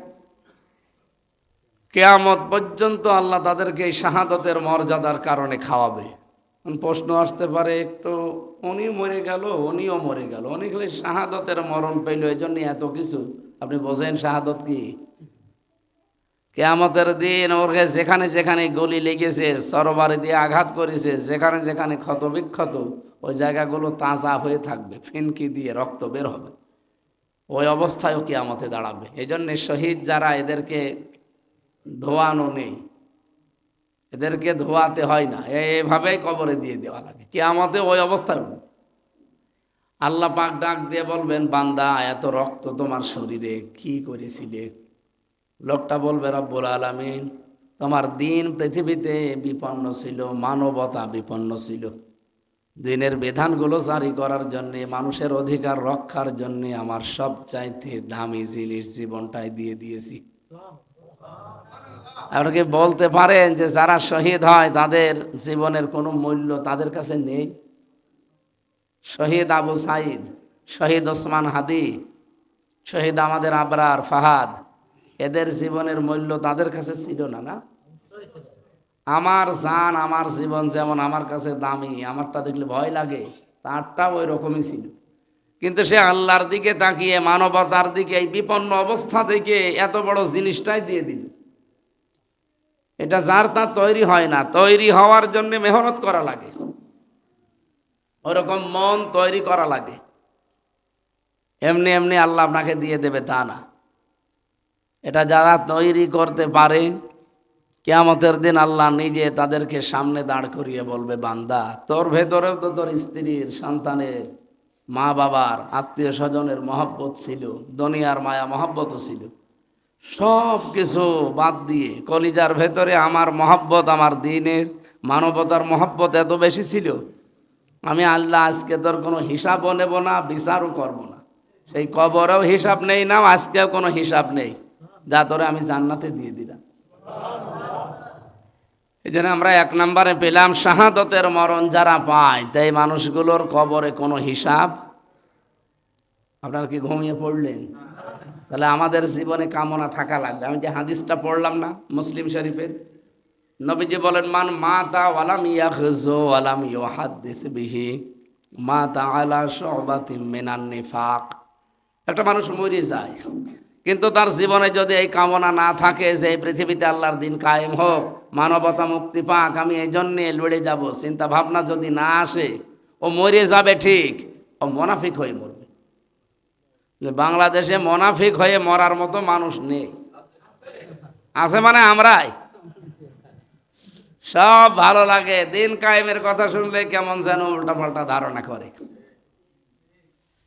কিয়ামত পর্যন্ত আল্লাহ তাদেরকে এই শাহাদতের মর্যাদার কারণে খাওয়াবে। প্রশ্ন আসতে পারে একটু, উনি মরে গেল, উনিও মরে গেল, উনি খালি শাহাদতের মরণ পেল, এই জন্য এত কিছু। আপনি বোঝেন শাহাদত কি? কিয়ামতের দিন ওকে যেখানে যেখানে গলি লেগেছে, সরবারে দিয়ে আঘাত করেছে, যেখানে যেখানে ক্ষত বিক্ষত, ওই জায়গাগুলো তাজা হয়ে থাকবে, ফিনকি দিয়ে রক্ত বের হবে। ওই অবস্থায়ও কিয়ামতে দাঁড়াবে। এই জন্যে শহীদ যারা, এদেরকে ধোয়ানো নেই, এদেরকে ধোয়াতে হয় না, এইভাবেই কবরে দিয়ে দেওয়া লাগে। কিয়ামতে ওই অবস্থায় আল্লাহ পাক ডাক দিয়ে বলবেন, বান্দা এত রক্ত তোমার শরীরে কি করেছিলে? লোকটা বলবে, রব্বুল আলামিন, তোমার দিন পৃথিবীতে বিপন্ন ছিল, মানবতা বিপন্ন ছিল, দিনের বিধানগুলো জারি করার জন্যে, মানুষের অধিকার রক্ষার জন্যে আমার সবচাইতে দামি জিনিস জীবনটাই দিয়ে দিয়েছি। আপনাকে বলতে পারেন যে যারা শহীদ হয় তাদের জীবনের কোনো মূল্য তাদের কাছে নেই? শহীদ আবু সাইদ, শহীদ ওসমান হাদি, শহীদ আমাদের আবরার ফাহাদ, এদের জীবনের মূল্য তাদের কাছে ছিল না? না, আমার জান, আমার জীবন যেমন আমার কাছে দামি, আমারটা দেখলে ভয় লাগে, তারটা ওই রকমই ছিল। কিন্তু সে আল্লাহর দিকে তাকিয়ে, মানবতার দিকে, এই বিপন্ন অবস্থা থেকে এত বড় জিনিসটাই দিয়ে দিল। এটা যার তা তৈরি হয় না, তৈরি হওয়ার জন্য মেহনত করা লাগে, ওরকম মন তৈরি করা লাগে। এমনি এমনি আল্লাহ আপনাকে দিয়ে দেবে তা না। এটা যারা তৈরি করতে পারে, কিয়ামতের দিন আল্লাহ নিজে তাদেরকে সামনে দাঁড় করিয়ে বলবে, বান্দা তোর ভেতরেও তো তোর স্ত্রীর, সন্তানের, মা বাবার, আত্মীয় স্বজনের মহব্বত ছিল, দুনিয়ার মায়া মহব্বতও ছিল, সব কিছু বাদ দিয়ে কলিজার ভেতরে আমার মহব্বত, আমার দিনের, মানবতার মহব্বত এত বেশি ছিল, আমি আল্লাহ আজকে তোর কোনো হিসাবও নেব না, বিচারও করব না, সেই কবরেও হিসাব নেই না, আজকেও কোনো হিসাব নেই, যা তোরে আমি জান্নাতে দিয়ে দিলাম। এই জন্য আমরা 1 নম্বরে পেলাম শাহাদতের মরণ যারা পায় তাই মানুষগুলোর কবরে কোনো হিসাব। আপনারা কি ঘুমিয়ে পড়লেন? তাহলে আমাদের জীবনে কামনা থাকা লাগবে। আমি যে হাদিসটা পড়লাম না মুসলিম শরীফের, নবীজি বলেন, মান মাতা ওয়ালাম ইয়াখযু ওয়ালাম ইউহাদ্দিস বিহি মাতা আলা শুবাতিন মিনান নিফাক। একটা মানুষ মরে যায় কিন্তু তার জীবনে যদি এই কামনা না থাকে যে এই পৃথিবীতে আল্লাহর দিন কায়েম হোক, মানবতা মুক্তি পাক, আমি এই জন্যে লড়ে যাব, চিন্তা ভাবনা যদি না আসে, ও মরে যাবে ঠিক, ও মুনাফিক হয়ে মরবে। বাংলাদেশে মুনাফিক হয়ে মরার মতো মানুষ নেই। আছে মানে আমরাই। সব ভালো লাগে, দিন কায়েমের কথা শুনলে কেমন যেন উল্টাপাল্টা ধারণা করে।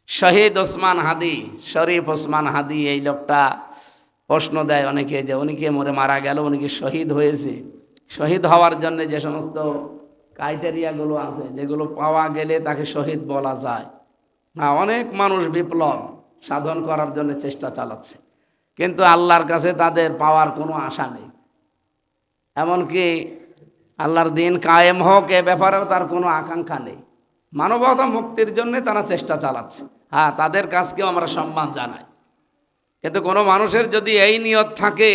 শহীদ ওসমান হাদি, শরীফ ওসমান হাদি, এই লোকটা প্রশ্ন দেয় অনেকে যে উনি কে মরে মারা গেল, উনি কি শহীদ হয়েছে? শহীদ হওয়ার জন্য যে সমস্ত ক্রাইটেরিয়াগুলো আছে, যেগুলো পাওয়া গেলে তাকে শহীদ বলা যায়। হ্যাঁ, অনেক মানুষ বিপ্লব সাধন করার জন্য চেষ্টা চালাচ্ছে, কিন্তু আল্লাহর কাছে তাদের পাওয়ার কোনো আশা নেই। এমনকি আল্লাহর দিন কায়েম হোক এ ব্যাপারেও তার কোনো আকাঙ্ক্ষা নেই। মানবতা মুক্তির জন্য তারা চেষ্টা চালাচ্ছে। হ্যাঁ, তাদের কাজকেও আমরা সম্মান জানাই, কিন্তু কোনো মানুষের যদি এই নিয়ত থাকে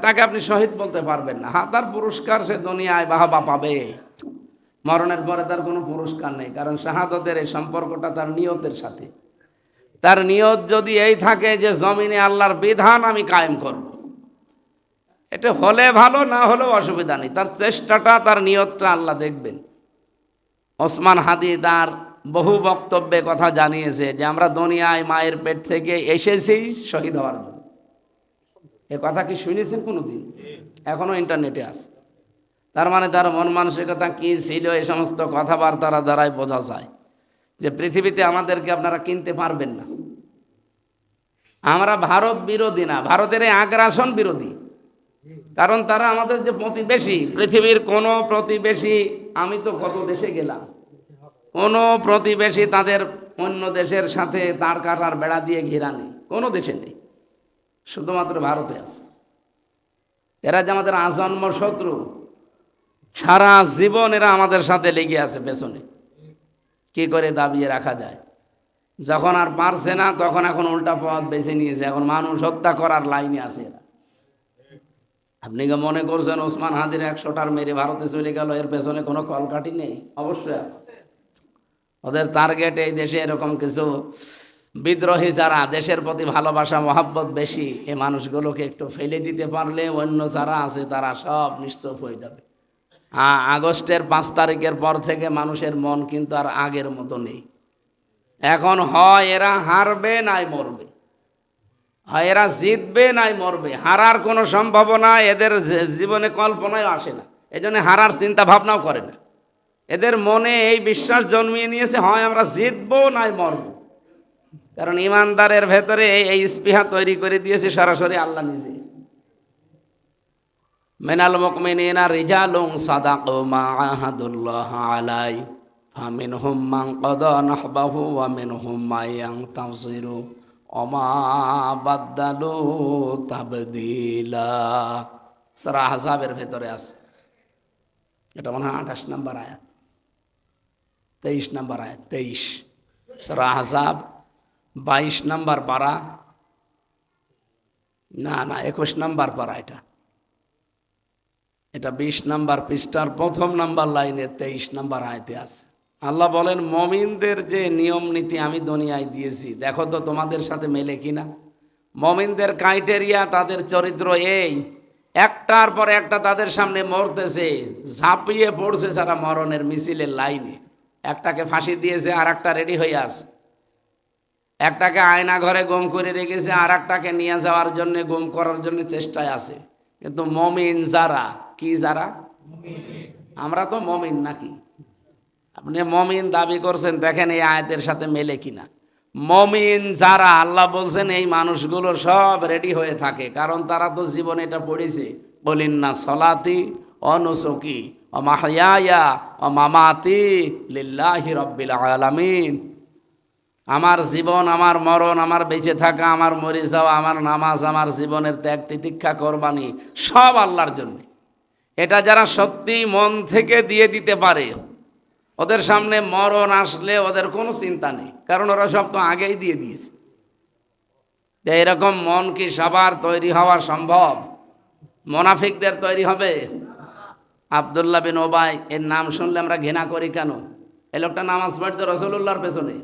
তাকে আপনি শহীদ বলতে পারবেন না। হ্যাঁ, তার পুরস্কার সে দুনিয়ায় বাহবা পাবে, মরণের পরে তার কোনো পুরস্কার নেই, কারণ শাহাদতের এই সম্পর্কটা তার নিয়তের সাথে। তার নিয়ত যদি এই থাকে যে জমিনে আল্লাহর বিধান আমি কায়েম করব, এটা হলে ভালো, না হলেও অসুবিধা নেই, তার চেষ্টাটা, তার নিয়তটা আল্লাহ দেখবেন। ওসমান হাদি তার বহু বক্তব্যে কথা জানিয়েছে যে আমরা দুনিয়ায় মায়ের পেট থেকে এসেছি শহীদ হওয়ার জন্য। এ কথা কি শুনেছেন কোনোদিন? এখনো ইন্টারনেটে আছে। তার মানে তার মন মানসিকতা কি ছিল, এই সমস্ত কথাবার্তার দ্বারাই বোঝা যায় যে পৃথিবীতে আমাদেরকে আপনারা কিনতে পারবেন না। আমরা ভারত বিরোধী না, ভারতের এই আগ্রাসন বিরোধী। কারণ তারা আমাদের যে প্রতিবেশী, পৃথিবীর কোনো প্রতিবেশী, আমি তো কত দেশে গেলাম, কোনো প্রতিবেশী তাদের অন্য দেশের সাথে তার কাটার বেড়া দিয়ে ঘেরা নেই, কোনো দেশে নেই, শুধুমাত্র ভারতে আছে। এরা যে আমাদের আজন্ম শত্রু, সারা জীবন এরা আমাদের সাথে লেগে আছে পেছনে। কি করে দাবিয়ে রাখা যায়? যখন আর পারছে না তখন এখন উল্টা পথ বেছে নিয়েছে, এখন মানুষ হত্যা করার লাইনে আছে এরা। আপনি কি মনে করছেন ওসমান হাদির 100টার মেরে ভারতে চলে গেল, এর পেছনে কোনো কলকাঠি নেই? অবশ্যই আছে। ওদের টার্গেট এই দেশে এরকম কিছু বিদ্রোহী যারা দেশের প্রতি ভালোবাসা মহাব্বত বেশি, এই মানুষগুলোকে একটু ফেলে দিতে পারলে অন্য যারা আছে তারা সব নিশ্চুপ হয়ে যাবে। আগস্টের 5 তারিখের পর থেকে মানুষের মন কিন্তু আর আগের মতো নেই। এখন হয় এরা হারবে নাই মরবে, হয় এরা জিতবে নাই মরবে। হারার কোনো সম্ভাবনা এদের জীবনে কল্পনায় আসে না, এই জন্য হারার চিন্তা ভাবনাও করে না। এদের মনে এই বিশ্বাস জন্মিয়ে নিয়েছে, হয় আমরা জিতবো নাই মরব। কারণ ইমানদারের ভেতরে এই স্পৃহা তৈরি করে দিয়েছে সরাসরি আল্লাহ নিজে। মিনাল মুমিনিনা রিজালুন সাদাকু মা আহাদুল্লাহ আলাই ফামিনহুম মান কাদা নাহবাহু ওয়া মিনহুম মা ইয়ানতাযিরু ওয়া মা বাদদালু তাবদীলা। সূরা আহজাবের ভেতরে আছে, এটা মনে হয় 28 নম্বর আয়াত, 23 নম্বর আয়াত, 23 সূরা আহজাব 22 নম্বর পারা, না 21 নম্বর পারা, এটা 20 নম্বর পৃষ্ঠার 1ম নম্বর লাইনে 23 নম্বর আয়াতে আছে। আল্লাহ বলেন, মমিনদের যে নিয়ম নীতি আমি দুনিয়ায় দিয়েছি, দেখো তো তোমাদের সাথে মেলে কিনা। মমিনদের ক্রাইটেরিয়া, তাদের চরিত্র এই, একটার পর একটা তাদের সামনে মরতেছে, ঝাঁপিয়ে পড়ছে যারা মরণের মিছিলের লাইনে। একটাকে ফাঁসি দিয়েছে, আর একটা রেডি হয়ে আছে। একটাকে আয়না ঘরে গুম করে রেখেছে, আর একটাকে নিয়ে যাওয়ার জন্য, গুম করার জন্য চেষ্টায় আছে। কিন্তু মমিন যারা, কি যারা? আমরা তো মমিন নাকি? আপনি মমিন দাবি করছেন, দেখেন এই আয়াতের সাথে মেলে কিনা। মমিন যারা, আল্লাহ বলছেন এই মানুষগুলো সব রেডি হয়ে থাকে, কারণ তারা তো জীবনে এটা পড়েছে, বলিন্না সলাতি অনুসকি ও মাহইয়া ও মামাতি লিল্লাহি রাব্বিল আলামিন। আমার জীবন, আমার মরণ, আমার বেঁচে থাকা, আমার মরে যাওয়া, আমার নামাজ, আমার জীবনের ত্যাগ তিতিক্ষা কোরবানি সব আল্লাহর জন্য। এটা যারা সত্যি মন থেকে দিয়ে দিতে পারে, ওদের সামনে মরণ আসলে ওদের কোনো চিন্তা নেই, কারণ ওরা সব তো আগেই দিয়ে দিয়েছে। যে এরকম মন কি সবার তৈরি হওয়া সম্ভব? মোনাফিকদের তৈরি হবে? আব্দুল্লাহ বিন ওবাই এর নাম শুনলে আমরা ঘৃণা করি কেন? এই লোকটা নামাজ পড়তো রসুল্লাহর পেছনে,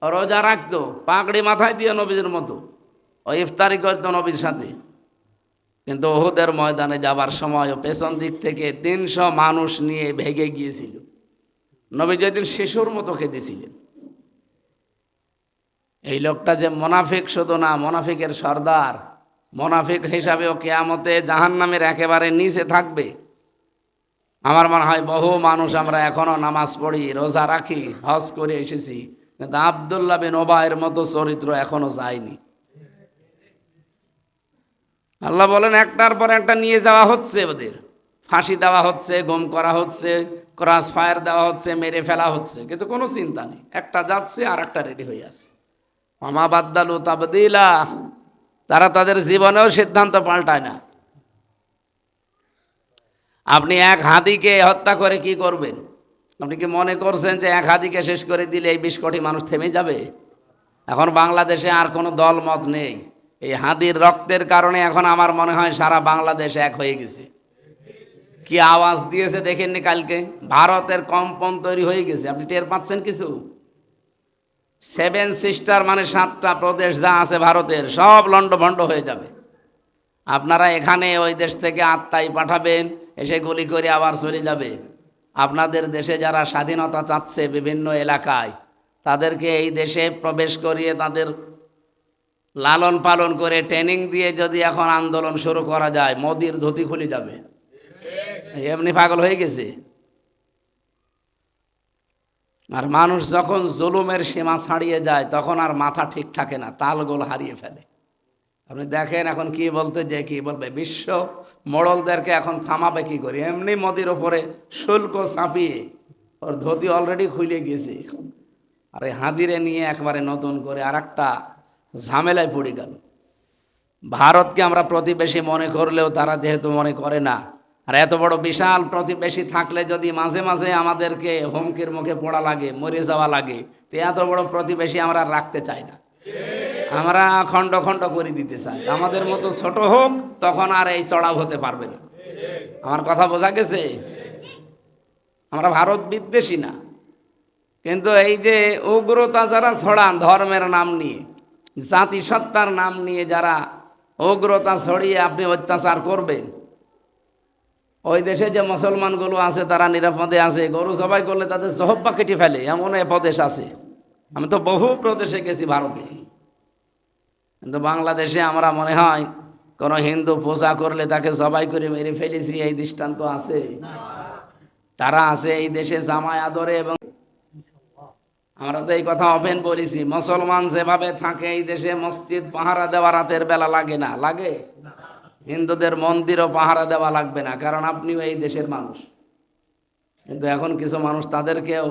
রোজা রাখতো, পাগড়ি মাথায় দিয়ে নবীদের মতো, ও ইফতারি করতো নবীর সাথে। কিন্তু ওহুদের ময়দানে যাবার সময় ও পেছন দিক থেকে 300 মানুষ নিয়ে ভেগে গিয়েছিল। নবী যেদিন শিশুর মতো কেঁদেছিলেন। এই লোকটা যে মোনাফিক শুধু না, মোনাফিকের সর্দার, মোনাফিক হিসাবেও কিয়ামতে জাহান্নামের একেবারে নিচে থাকবে। আমার মনে হয় বহু মানুষ আমরা এখনো নামাজ পড়ি, রোজা রাখি, হজ করে এসেছি, কিন্তু আব্দুল্লাহ বিন ওবাইয়ের মতো চরিত্র এখনো যায়নি। আল্লাহ বলেন একটার পর একটা নিয়ে যাওয়া হচ্ছে, ওদের ফাঁসি দেওয়া হচ্ছে, গুম করা হচ্ছে, ক্রস ফায়ার দেওয়া হচ্ছে, মেরে ফেলা হচ্ছে, কিন্তু কোনো চিন্তা নেই, একটা যাচ্ছে আর একটা রেডি হয়ে আছে। আমা বাদ্দালু তাবদিলা, তারা তাদের জীবনেও সিদ্ধান্ত পাল্টায় না। আপনি এক হাদিকে হত্যা করে কি করবেন? আপনি কি মনে করছেন যে এক হাদিকে শেষ করে দিলে এই 20 কোটি মানুষ থেমে যাবে? এখন বাংলাদেশে আর কোনো দল মত নেই। এই হাদির রক্তের কারণে এখন আমার মনে হয় সারা বাংলাদেশ এক হয়ে গেছে। কি আওয়াজ দিয়েছে দেখেননি কালকে? ভারতের কম্পন তৈরি হয়ে গেছে, আপনি টের পাচ্ছেন কিছু? 7 সিস্টার মানে 7টা প্রদেশ যা আছে ভারতের, সব লন্ডভন্ড হয়ে যাবে। আপনারা এখানে ওই দেশ থেকে আত্মাই পাঠাবেন, এসে গুলি করে আবার চলে যাবে। আপনাদের দেশে যারা স্বাধীনতা চাচ্ছে বিভিন্ন এলাকায়, তাদেরকে এই দেশে প্রবেশ করিয়ে তাদের লালন পালন করে ট্রেনিং দিয়ে যদি এখন আন্দোলন শুরু করা যায়, মোদির ধুতি খুলে যাবে। এমনি পাগল হয়ে গেছে। আর মানুষ যখন জুলুমের সীমা ছাড়িয়ে যায় তখন আর মাথা ঠিক থাকে না, তালগোল হারিয়ে ফেলে। আপনি দেখেন এখন কি বলতে যে কি বলবে, বিশ্ব মোড়লদেরকে এখন থামাবে কি করে? এমনি মোদির ওপরে শুল্ক চাপিয়ে ওর ধুতি অলরেডি খুলে গেছে, আর এই হাদিরে নিয়ে একবারে নতুন করে আর একটা ঝামেলায় পড়ে গেল। ভারতকে আমরা প্রতিবেশী মনে করলেও তারা যেহেতু মনে করে না, আর এত বড় বিশাল প্রতিবেশী থাকলে যদি মাঝে মাঝে আমাদেরকে হুমকির মুখে পড়া লাগে, মরে যাওয়া লাগে, তো এত বড় প্রতিবেশী আমরা রাখতে চাই না, আমরা খণ্ড খণ্ড করে দিতে চাই। আমাদের মতো ছোট হোক, তখন আর এই চড়াও হতে পারবে না। আমার কথা বোঝা গেছে? আমরা ভারত বিদ্বেষী না, কিন্তু এই যে উগ্রতা যারা ছড়ান ধর্মের নাম নিয়ে, জাতিসত্তার নাম নিয়ে যারা উগ্রতা ছড়িয়ে আপনি অত্যাচার করবেন, ওই দেশে যে মুসলমানগুলো আছে তারা নিরাপদে আছে, গরু জবাই করলে তাদের জহব্বা কেটে ফেলে, এমন প্রদেশ আছে। আমি তো বহু প্রদেশে গেছি ভারতে, কিন্তু বাংলাদেশে আমরা মনে হয় কোনো হিন্দু পূজা করলে তাকে জবাই করে মেরে ফেলেছি, এই দৃষ্টান্ত আছে? তারা আছে এই দেশে জামায় আদরে। এবং আমরা তো এই কথা ওপেন বলেছি, মুসলমান যেভাবে থাকে এই দেশে মসজিদ পাহারা দেওয়া রাতের বেলা লাগে না? লাগে? হিন্দুদের মন্দিরও পাহারা দেওয়া লাগবে না, কারণ আপনিও এই দেশের মানুষ। কিন্তু এখন কিছু মানুষ তাদেরকেও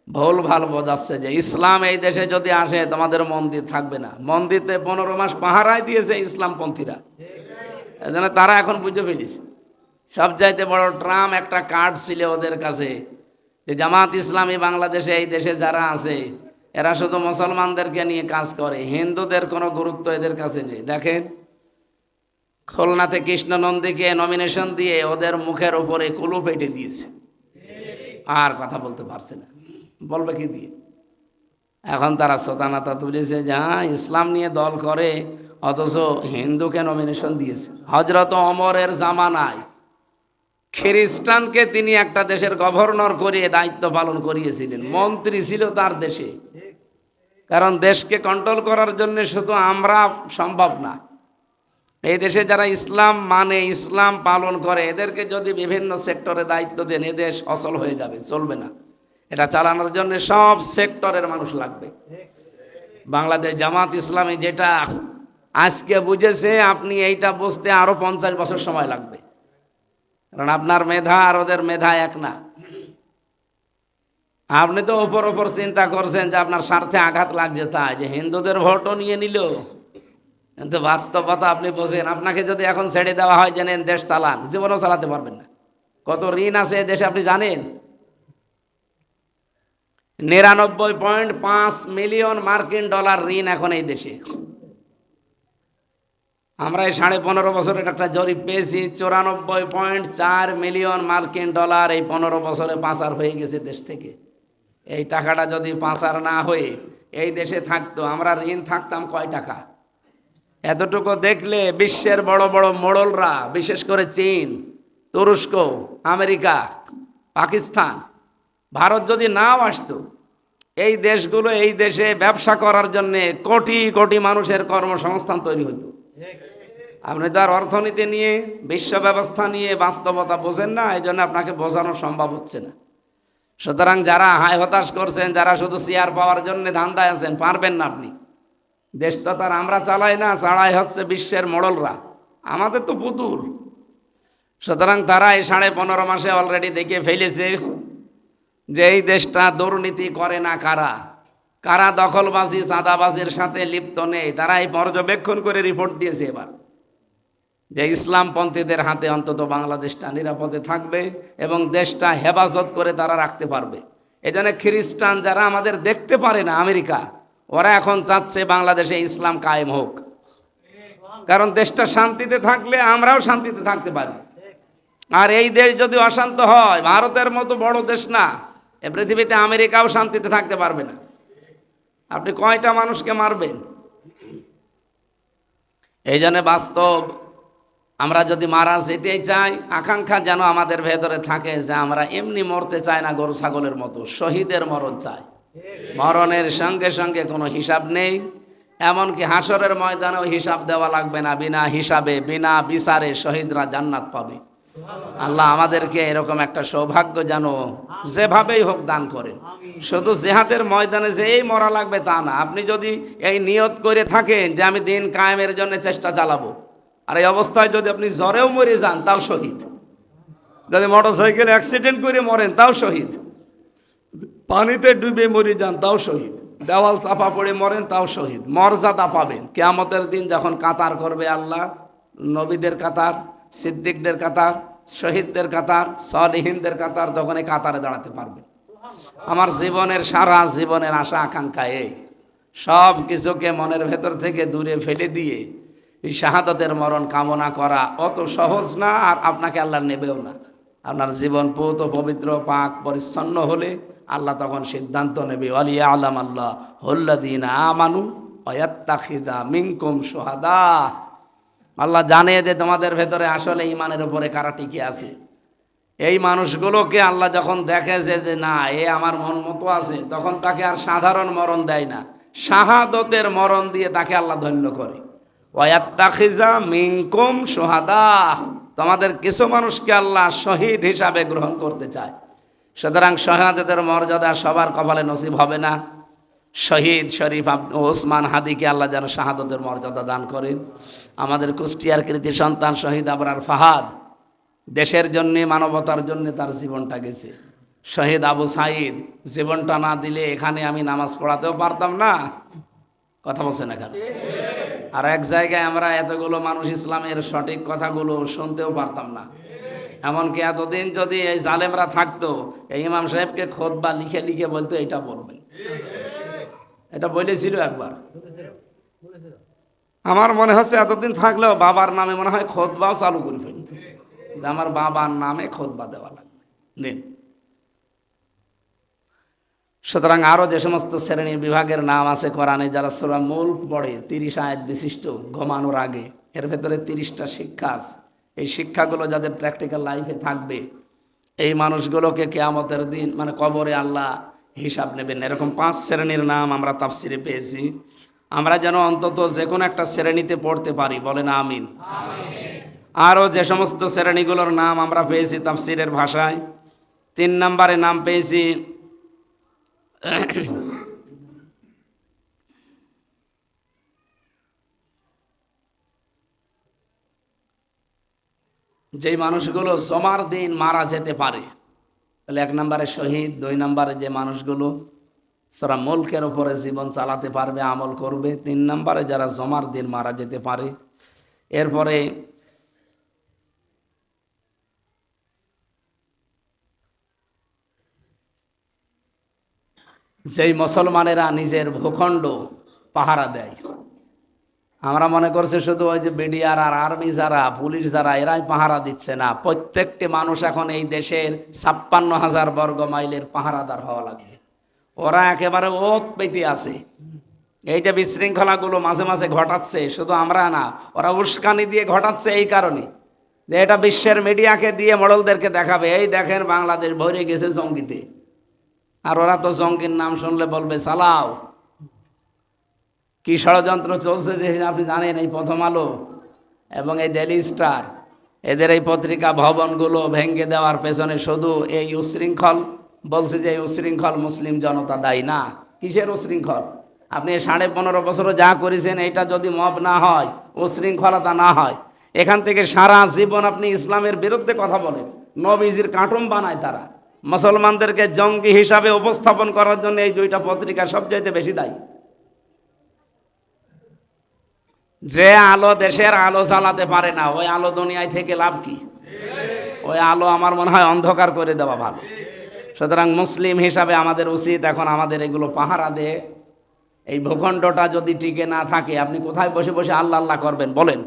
ভুল ভাল বোঝাচ্ছে যে ইসলাম এই দেশে যদি আসে তোমাদের মন্দির থাকবে না। মন্দিরে 15 মাস পাহারায় দিয়েছে ইসলামপন্থীরা, এই জন্য তারা এখন বুঝে ফেলেছে। সবচাইতে বড় ট্রাম একটা কার্ড ছিল ওদের কাছে, যে জামাত ইসলামী বাংলাদেশে এই দেশে যারা আছে এরা শুধু মুসলমানদেরকে নিয়ে কাজ করে, হিন্দুদের কোনো গুরুত্ব এদের কাছে নেই। দেখেন খুলনাতে কৃষ্ণ নন্দীকে নমিনেশন দিয়ে ওদের মুখের উপরে কুলু পেটে দিয়েছে, আর কথা বলতে পারছে না, বলবে কি দিয়ে? এখন তারা সোতানাতা তুলেছে যে হ্যাঁ ইসলাম নিয়ে দল করে, অথচ হিন্দুকে নমিনেশন দিয়েছে। হজরত ওমরের জামানায় খ্রিস্টানকে তিনি একটা দেশের গভর্নর করিয়ে দায়িত্ব পালন করিয়েছিলেন, মন্ত্রী ছিল তার দেশে। কারণ দেশকে কন্ট্রোল করার জন্য শুধু আমরা সম্ভব না, এই দেশে যারা ইসলাম মানে, ইসলাম পালন করে, এদেরকে যদি বিভিন্ন সেক্টরে দায়িত্ব দেন এ দেশ অচল হয়ে যাবে, চলবে না। এটা চালানোর জন্য সব সেক্টরের মানুষ লাগবে। বাংলাদেশ জামাত ইসলামী যেটা আজকে বুঝেছে, আপনি এইটা বুঝতে আরো 50 বছর সময় লাগবে, কারণ আপনার মেধা আর ওদের মেধা এক না। আপনি তো ওপর ওপর চিন্তা করছেন যে আপনার স্বার্থে আঘাত লাগছে, তাই যে হিন্দুদের ভোটও নিয়ে নিল, কিন্তু বাস্তবতা আপনি বোঝেন। আপনাকে যদি এখন ছেড়ে দেওয়া হয় যে নেন দেশ চালান, জীবনেও চালাতে পারবেন না। কত ঋণ আছে এই দেশে আপনি জানেন? 99.5 মিলিয়ন মার্কিন ডলার ঋণ এখন এই দেশে। আমরা এই 15.5 বছরের একটা জরিপ পেয়েছি, 94.4 মিলিয়ন মার্কিন ডলার এই 15 বছরে পাচার হয়ে গেছে দেশ থেকে। এই টাকাটা যদি পাচার না হয়ে এই দেশে থাকতো, আমরা ঋণ থাকতাম কয় টাকা? এতটুকু দেখলে বিশ্বের বড় বড় মোড়লরা, বিশেষ করে চীন, তুরস্ক, আমেরিকা, পাকিস্তান, ভারত যদি নাও আসতো, এই দেশগুলো এই দেশে ব্যবসা করার জন্যে কোটি কোটি মানুষের কর্মসংস্থান তৈরি হতো। আপনি তো আর অর্থনীতি নিয়ে, বিশ্ব ব্যবস্থা নিয়ে বাস্তবতা বোঝেন না, এই জন্য আপনাকে বোঝানো সম্ভব হচ্ছে না। সুতরাং যারা হায় হতাশ করছেন, যারা শুধু চেয়ার পাওয়ার জন্য ধান্দায় আছেন, পারবেন না আপনি। দেশ তো তার আমরা চালাই না, চালাই হচ্ছে বিশ্বের মোড়লরা, আমাদের তো পুতুল। সুতরাং তারা এই 15.5 মাসে অলরেডি দেখে ফেলেছে যে এই দেশটা দুর্নীতি করে না কারা, কারা দখলবাজি চাঁদাবাজির সাথে লিপ্ত নেই, তারা এই পর্যবেক্ষণ করে রিপোর্ট দিয়েছে এবার যে ইসলামপন্থীদের হাতে অন্তত বাংলাদেশটা নিরাপদে থাকবে এবং দেশটা হেফাজত করে তারা রাখতে পারবে। এই জন্য খ্রিস্টান যারা আমাদের দেখতে পারে না, আমেরিকা, ওরা এখন চাচ্ছে বাংলাদেশে ইসলাম কায়েম হোক, কারণ দেশটা শান্তিতে থাকলে আমরাও শান্তিতে থাকতে পারি। আর এই দেশ যদি অশান্ত হয়, ভারতের মতো বড় দেশ না, এ পৃথিবীতে আমেরিকাও শান্তিতে থাকতে পারবে না। আপনি কয়টা মানুষকে মারবেন? এই জন্য বাস্তব, আমরা যদি মারা যেতেই চাই, আকাঙ্ক্ষা যেন আমাদের ভেতরে থাকে যে আমরা এমনি মরতে চাই না গরু ছাগলের মতো, শহীদের মরণ চাই। মরণের সঙ্গে সঙ্গে কোনো হিসাব নেই, এমনকি হাসরের ময়দানেও হিসাব দেওয়া লাগবে না। বিনা হিসাবে, বিনা বিচারে শহীদরা জান্নাত পাবে। আল্লাহ আমাদেরকে এরকম একটা সৌভাগ্য যেন যেভাবেই হোক দান করেন। শুধু জেহাদের ময়দানে যেই মরা লাগবে তা না, আপনি যদি এই নিয়ত করে থাকেন যে আমি দিন কায়েমের জন্য চেষ্টা চালাবো, আর এই অবস্থায় যদি আপনি জ্বরেও মরে যান তাও শহীদ, যদি মোটরসাইকেল অ্যাক্সিডেন্ট করে মরেন তাও শহীদ, পানিতে ডুবে মরে যান তাও শহীদ, দেওয়াল চাপা পড়ে মরেন তাও শহীদ, মর্যাদা পাবেন। কিয়ামতের দিন যখন কাতার করবে আল্লাহ, নবীদের কাতার, সিদ্দিকদের কাতার, শহীদদের কাতার, সালিহিনদের কাতার, তখন এই কাতারে দাঁড়াতে পারবে। আমার জীবনের সারা জীবনের আশা আকাঙ্ক্ষা এই, সব কিছুকে মনের ভেতর থেকে দূরে ফেলে দিয়ে এই শাহাদাতের মরণ কামনা করা অত সহজ না, আর আপনাকে আল্লাহ নেবেও না। আপনার জীবন পুত পবিত্র পাক পরিচ্ছন্ন হলে আল্লাহ তখন সিদ্ধান্ত নেবে, ওয়ালিয়া আলাম আল্লাহ হুল্লাযীনা আমানু ওয়া ইয়াত্তাখিযা মিনকুম শুহাদা। আল্লাহ জানে যে তোমাদের ভেতরে আসলে ঈমানের উপরে কারা টিকে আছে। এই মানুষগুলোকে আল্লাহ যখন দেখে যে না, এ আমার মন মতো আছে, তখন তাকে আর সাধারণ মরণ দেয় না, শাহাদতের মরণ দিয়ে তাকে আল্লাহ ধন্য করে। ওয়াত্তাখিযা মিনকুম শুহাদা, তোমাদের কিছু মানুষকে আল্লাহ শহীদ হিসাবে গ্রহণ করতে চায়। সুতরাং শাহাদাতের মর্যাদা সবার কপালে নসিব হবে না। শহীদ শরীফ ওসমান হাদিকে আল্লাহ যেন শাহাদাতের মর্যাদা দান করেন। আমাদের কুষ্টিয়ার কৃতি সন্তান শহীদ আবরার ফাহাদ দেশের জন্যে, মানবতার জন্যে তার জীবনটা গেছে। শহীদ আবু সাঈদ, জীবনটা না দিলে এখানে আমি নামাজ পড়াতেও পারতাম না। কথা বলছেন এখানে। আর এক জায়গায় আমরা এতগুলো মানুষ ইসলামের সঠিক কথাগুলো শুনতেও পারতাম না। এমনকি এতদিন যদি এই জালেমরা থাকতো, এই ইমাম সাহেবকে খুতবা লিখে লিখে বলতো এটা বলবেন, এটা বলেছিল একবার। আমার মনে হচ্ছে এতদিন থাকলেও বাবার নামে মনে হয় খুতবাও চালু করে ফেলত, যে আমার বাবার নামে খুতবা দেওয়া লাগবে নিন। সুতরাং আরও যে সমস্ত শ্রেণীর বিভাগের নাম আছে কোরআনে, যারা সূরা মুলক পড়ে 30 আয়াত বিশিষ্ট ঘুমানোর আগে, এর ভেতরে 30টা শিক্ষা আছে। এই শিক্ষাগুলো যাদের প্র্যাকটিক্যাল লাইফে থাকবে, এই মানুষগুলোকে কিয়ামতের দিন মানে কবরে আল্লাহ হিসাব নেবেন। এরকম 5 শ্রেণীর নাম আমরা তাফসিরে পেয়েছি। আমরা যেন অন্তত যে কোনো একটা শ্রেণীতে পড়তে পারি, বলেন আমিন। আরও যে সমস্ত শ্রেণীগুলোর নাম আমরা পেয়েছি তাফসিরের ভাষায়, 3 নম্বরে নাম পেয়েছি যেই মানুষগুলো জমার দিন মারা যেতে পারে, তাহলে 1 নম্বরে শহীদ, 2 নম্বরে যে মানুষগুলো সারা মুলকের উপরে জীবন চালাতে পারবে, আমল করবে, 3 নম্বরে যারা জমার দিন মারা যেতে পারে। এরপরে যেই মুসলমানেরা নিজের ভূখণ্ড পাহারা দেয়। আমরা মনে করছি শুধু ওই যে বিডিআর আর আর্মি যারা, পুলিশ যারা, এরাই পাহারা দিচ্ছে না। প্রত্যেকটি মানুষ এখন এই দেশের 56,000 বর্গ মাইলের পাহারাদার হওয়া লাগবে। ওরা একেবারে ওত পেতে আছে। এইটা বিশৃঙ্খলাগুলো মাঝে মাঝে ঘটাচ্ছে, শুধু আমরা না, ওরা উস্কানি দিয়ে ঘটাচ্ছে এই কারণে যে এটা বিশ্বের মিডিয়াকে দিয়ে মডেলদেরকে দেখাবে, এই দেখেন বাংলাদেশ ভরে গেছে জঙ্গিতে। আর ওরা তো জঙ্গির নাম শুনলে বলবে চালাও। কি ষড়যন্ত্র চলছে যে আপনি জানেন। এই প্রথম আলো এবং এই ডেইলি স্টার, এদের এই পত্রিকা ভবনগুলো ভেঙে দেওয়ার পেছনে শুধু এই উশৃঙ্খল, বলছে যে এই উশৃঙ্খল মুসলিম জনতা দায়ী না। কিসের উশৃঙ্খল? আপনি 15.5 বছরও যা করেছেন, এটা যদি মব না হয়, উশৃঙ্খলতা না হয়, এখান থেকে সারা জীবন আপনি ইসলামের বিরুদ্ধে কথা বলেন, নবীজির কার্টুন বানায় তারা। মুসলমানদেরকে জঙ্গি হিসাবে উপস্থাপন করার জন্য এই দুইটা পত্রিকা সবচাইতে বেশি দায়ী। যে আলো দেশের আলো জ্বালাতে পারে না, ওই আলো দুনিয়ায় থেকে লাভ কি? ওই আলো আমার মনে হয় অন্ধকার করে দেওয়া ভালো। সুতরাং মুসলিম হিসাবে আমাদের উচিত এখন আমাদের এগুলো পাহারা দিয়ে এই ভূখণ্ডটা যদি টিকে না থাকে, আপনি কোথায় বসে বসে আল্লাহ আল্লাহ করবেন বলেন?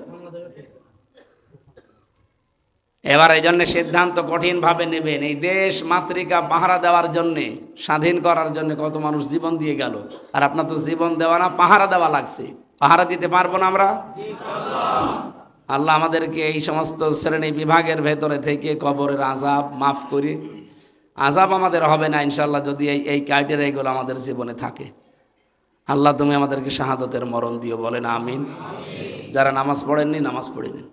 এবার এই জন্য সিদ্ধান্ত কঠিনভাবে নেবেন। এই দেশ মাতৃকা পাহারা দেওয়ার জন্যে, স্বাধীন করার জন্য কত মানুষ জীবন দিয়ে গেল। আর আপনার তো জীবন দেওয়া না, পাহারা দেওয়া লাগছে। পাহারা দিতে পারবো না আমরা? আল্লাহ আমাদেরকে এই সমস্ত শ্রেণী বিভাগের ভেতরে থেকে কবরের আযাব মাফ করি। আযাব আমাদের হবে না ইনশাল্লাহ যদি এই ক্রাইটেরিয়াগুলো আমাদের জীবনে থাকে। আল্লাহ তুমি আমাদেরকে শাহাদতের মরণ দিও, বলেন আমিন। যারা নামাজ পড়েননি নামাজ পড়ে নিন।